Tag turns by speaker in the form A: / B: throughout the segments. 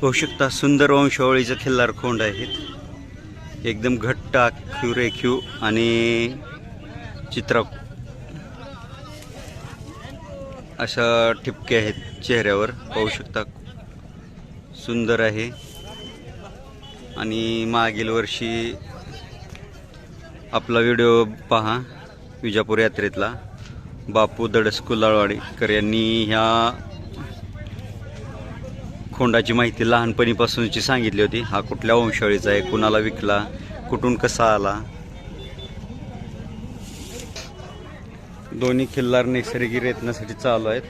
A: होऊ शकता सुंदर वंशावळीचं खिल्लार खोंड आहेत, एकदम घट्ट आखीव रेखीव आणि चित्र अशा ठिपके आहेत चेहऱ्यावर, पाहू शकता सुंदर आहे। आणि मागील वर्षी आपला व्हिडिओ पहा विजापूर यात्रेतला, बापू दडस कुलाळवाडीकर यांनी ह्या खोंडाची माहिती लहानपणीपासूनची सांगितली होती। हा कुठल्या वंशावळीचा आहे, कुणाला विकला, कुठून कसा आला। दोन्ही खिल्लार नैसर्गिक रेतनासाठी चालू आहेत।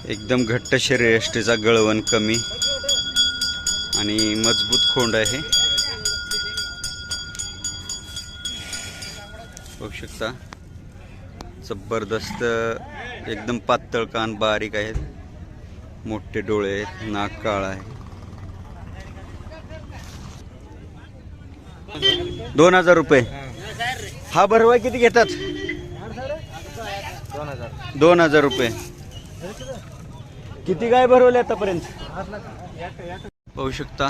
A: एकदम घट्ट शरीरयष्टीचा गळवण कमी आणि मजबूत खोंड आहे, बघू शकता। जबरदस्त एकदम पातळ कान, बारीक आहेत, मोठे डोळे आहेत, नाक काळा आहे। 2000 रुपये। हा भरवा किती घेतात? 2000 रुपये। किती गाय भरवले आतापर्यंत? पाहू शकता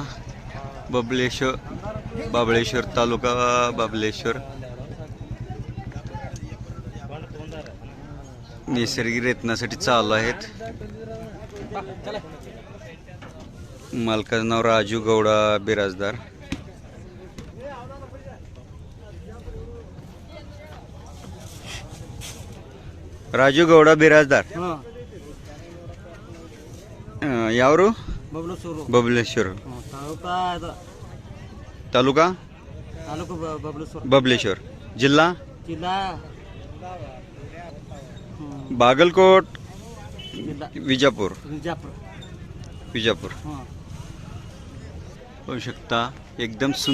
A: बाबळेश्वर तालुका बाबलेश्वर, नैसर्गिक रेतनासाठी चालू आहेत। मालकाचं नाव राजू गौडा बिराजदार। राजू गौडा बिराजदार यावरू बबलेश्वर तालुका बबलेश्वर, जिल्हा बागलकोट, विजापूर। होऊ शकता एकदम सुंदर